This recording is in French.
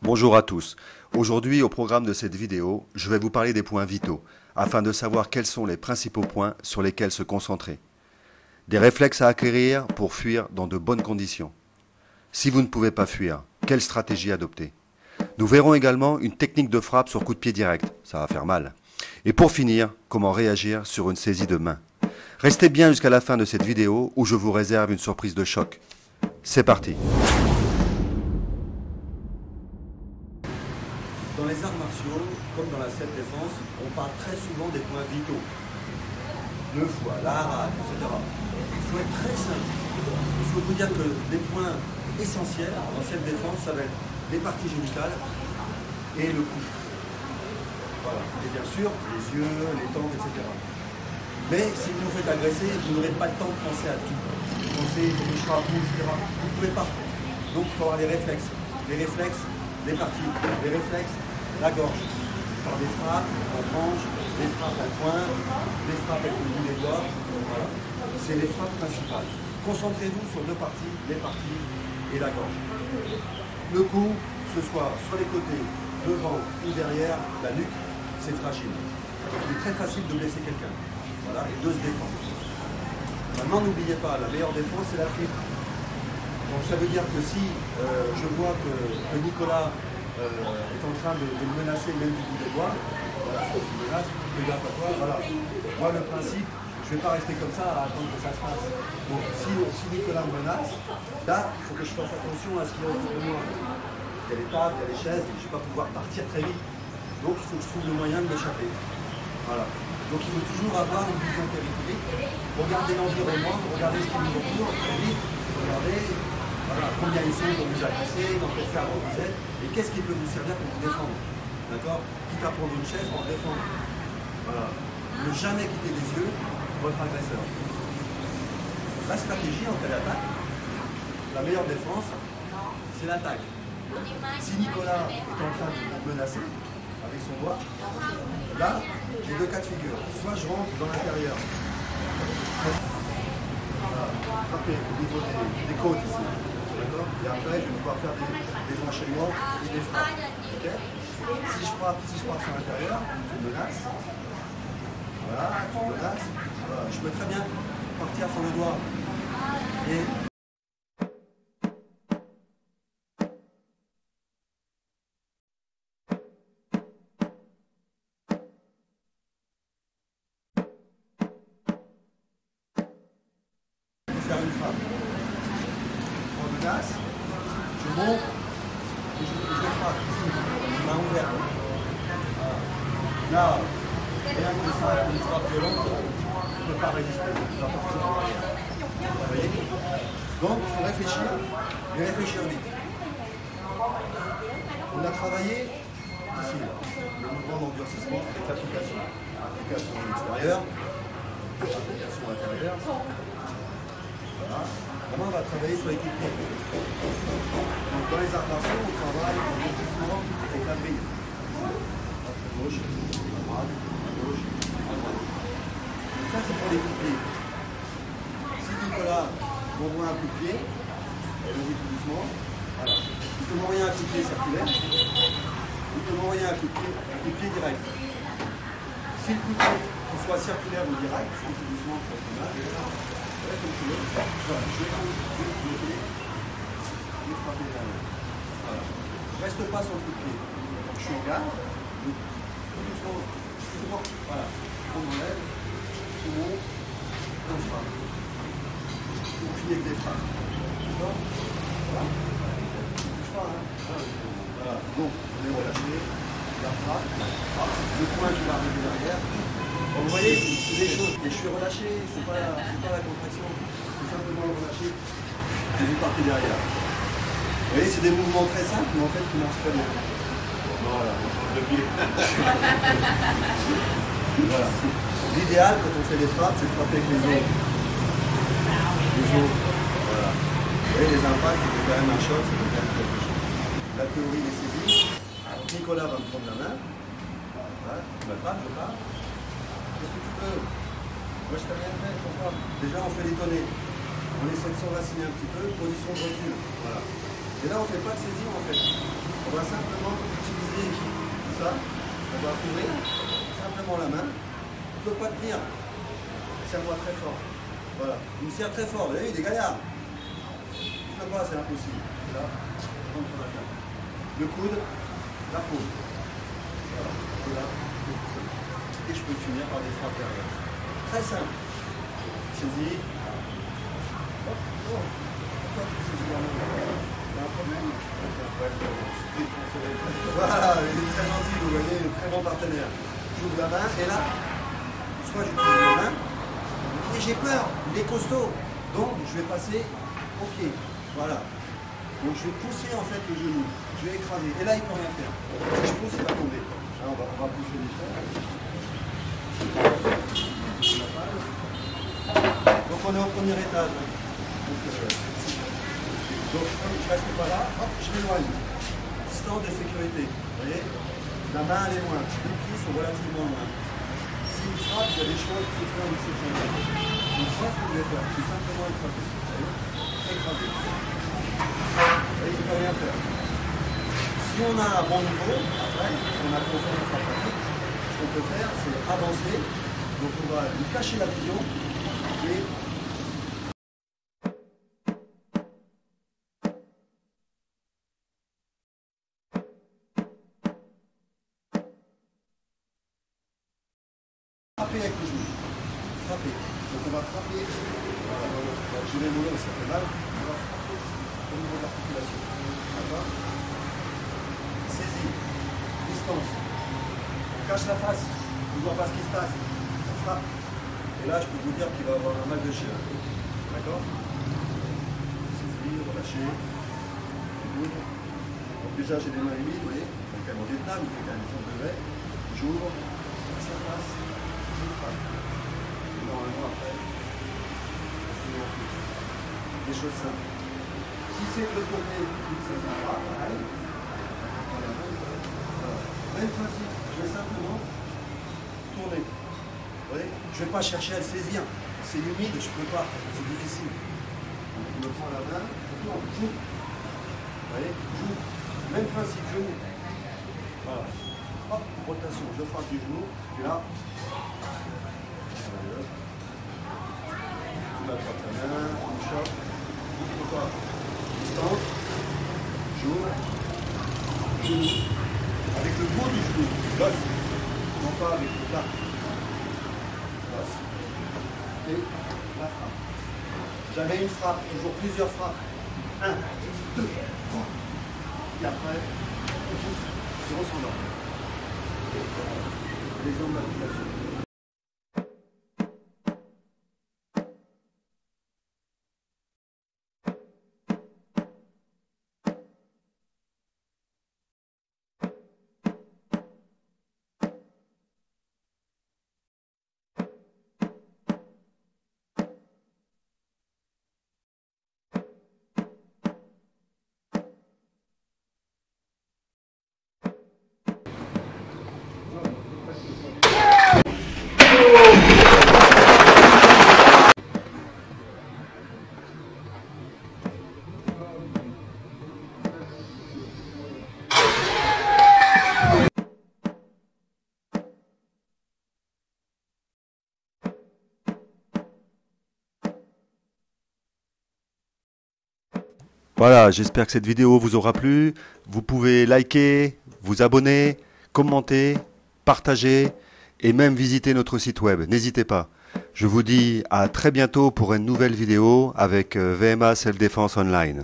Bonjour à tous. Aujourd'hui, au programme de cette vidéo, je vais vous parler des points vitaux, afin de savoir quels sont les principaux points sur lesquels se concentrer. Des réflexes à acquérir pour fuir dans de bonnes conditions. Si vous ne pouvez pas fuir, quelle stratégie adopter? Nous verrons également une technique de frappe sur coup de pied direct, ça va faire mal. Et pour finir, comment réagir sur une saisie de main. Restez bien jusqu'à la fin de cette vidéo où je vous réserve une surprise de choc. C'est parti. Dans les arts martiaux, comme dans la self-défense, on parle très souvent des points vitaux. Le foie, la harade, etc. Il faut être très simple. Il faut vous dire que les points essentiels en self-défense, ça va être les parties génitales et le cou. Voilà. Et bien sûr, les yeux, les tempes, etc. Mais si vous vous faites agresser, vous n'aurez pas le temps de penser à tout. Penser au frappe, etc. Vous ne pouvez pas. Donc il faut avoir les réflexes. Les réflexes, les parties, les réflexes, la gorge. Par des frappes en tranche, des frappes en poing, des frappes avec le bout des doigts. Voilà. C'est les frappes principales. Concentrez-vous sur deux parties, les parties et la gorge. Le cou, que ce soit sur les côtés, devant ou derrière, la nuque, c'est fragile. Il est très facile de blesser quelqu'un. Voilà, et de se défendre. Maintenant, n'oubliez pas, la meilleure défense, c'est la fuite. Donc ça veut dire que si je vois que Nicolas est en train de me menacer même du bout des doigts, voilà, il menace, fais gaffe à toi, voilà. Moi, le principe, je ne vais pas rester comme ça à attendre que ça se passe. Donc si Nicolas me menace, là, il faut que je fasse attention à ce qu'il y a autour de moi. Il y a les tables, il y a les chaises, je ne vais pas pouvoir partir très vite. Donc il faut que je trouve le moyen de m'échapper. Voilà. Donc il faut toujours avoir une vision périphérique, regarder l'environnement, regarder ce qui nous entoure, très vite, regarder voilà, combien ils sont pour vous agresser, dans quel cadre vous êtes, et qu'est-ce qui peut vous servir pour vous défendre. D'accord? Quitte à prendre une chaise pour défendre. Voilà. Ne jamais quitter les yeux votre agresseur. La stratégie en cas d'attaque, la meilleure défense, c'est l'attaque. Si Nicolas est en train de vous menacer avec son doigt, là, j'ai deux cas de figure. Soit je rentre dans l'intérieur, voilà, frapper au niveau des côtes ici, d'accord? Et après, je vais pouvoir faire des enchaînements et des frappes. Okay? Si je frappe sur l'intérieur, je menace. Voilà, je menace. Voilà, je peux très bien partir sur le doigt et faire une frappe. En menace, je monte et je frappe ici, main ouverte. Voilà. Là, rien que ça, une frappe violente, je ne peux pas résister, je dois partir en arrière. Vous voyez? Donc, il faut réfléchir, et réfléchir vite. On a travaillé ici, le mouvement d'endurcissement avec l'application. Application à l'extérieur, application intérieure. Voilà. Maintenant, on va travailler sur l'équilibre. Donc, dans les arts martiaux, on travaille en endurcissement avec la brille. À gauche, à droite, à gauche, à droite. Donc, ça, c'est pour les coups de pied. Si Nicolas m'envoie un coup de pied, je dis tout doucement, voilà. Il peut m'envoyer un coup de pied circulaire, il peut m'envoyer un coup de pied direct. Si le coup de pied, qu'il soit circulaire ou direct, je dis tout doucement, je fais mal. Voilà, je vais bloquer et frapper derrière. Voilà. Je ne reste pas sur le coup de pied. Donc je suis en garde, tout doucement, voilà. On enlève, on monte, on frappe. On finit avec des frappes. D'accord? Voilà. Je ne pas, hein. Voilà. Donc, on est relâché, la frappe, le point qui va arriver derrière. Vous voyez, c'est des choses. Et je suis relâché, c'est pas la contraction, c'est simplement le relâcher. Et vous partez derrière. Vous voyez, c'est des mouvements très simples, mais en fait qui marchent très bien. Voilà, le pied. Voilà. L'idéal quand on fait des frappes, c'est de frapper avec les os. Les os. Voilà. Vous voyez, les impacts, c'est quand même un choc, c'est quand même quelque chose. La théorie des saisies. Nicolas va me prendre la main. Voilà, je m'attrape, je pars. Qu'est-ce que tu veux? Moi je t'ai rien fait, pourquoi? Déjà on fait l'étonner. On essaie de s'enraciner un petit peu, position de recul. Voilà. Et là on ne fait pas de saisie en fait. On va simplement utiliser ça. On va ouvrir simplement la main. On ne peut pas tenir. Serre-moi très fort. Voilà. Il me serre très fort. Vous voyez, il est gaillard. Je ne peux pas, c'est impossible. Là, on prend sur la table. Le coude, la paume. Voilà. Et là, et je peux finir par des frappes derrière. Très simple. Saisis. Hop, oh. Pourquoi tu saisis la main? Il y a un problème? Voilà, il est très gentil, vous voyez, très bon partenaire. J'ouvre la main et là, soit j'utilise la main, et j'ai peur, il est costaud. Donc je vais passer au pied. Voilà. Donc je vais pousser en fait le genou. Je vais écraser. Et là, il ne peut rien faire. Si je pousse, il va tomber. Là, on va pousser les choses. Donc on est au premier étage. Donc je reste pas là, hop, je m'éloigne. Distance de sécurité. Vous voyez? La main elle est loin. Les pieds sont relativement loin. S'il frappe, il y a des choses qui se font avec cette jambe. Donc moi ce que je vais faire, c'est simplement écraser. Vous voyez? Écraser. Vous voyez, il ne peut rien faire. Si on a un bon niveau, après, on a confiance en pratique, ce qu'on peut faire, c'est avancer. Donc on va lui cacher la vision et frapper avec le genou. Frapper. Donc on va frapper. Voilà, je vais mourir, ça fait mal. On va frapper au niveau de l'articulation. D'accord? Saisie. Distance. On cache la face. On ne voit pas ce qui se passe. On frappe. Et là, je peux vous dire qu'il va avoir un mal de chien. D'accord? Saisie, relâcher. Donc déjà, j'ai les mains humides, vous voyez. Donc quand même au Vietnam, il fait quand même 30 degrés. J'ouvre. Ça passe. Normalement après, des choses simples. Si c'est de l'autre côté, ça ne va pas, pareil. Même principe, je vais simplement tourner. Vous voyez, je ne vais pas chercher à le saisir. C'est humide, je ne peux pas, c'est difficile. Je me prends la main, je tourne, j'ouvre. Vous voyez, j'ouvre. Même principe, je ouvre. Voilà. Hop, rotation, je frappe du genou, et là, tu m'attrapes la main, on chope, pourquoi? Distance, j'ouvre, genou, avec le bout du genou, l'os, non pas avec le plat, l'os, et la frappe. Jamais une frappe, toujours plusieurs frappes, 1, 2, 3, et après, on pousse sur son ordre. L'exemple d'application. Voilà, j'espère que cette vidéo vous aura plu. Vous pouvez liker, vous abonner, commenter, partager et même visiter notre site web. N'hésitez pas. Je vous dis à très bientôt pour une nouvelle vidéo avec VMA Self Defense Online.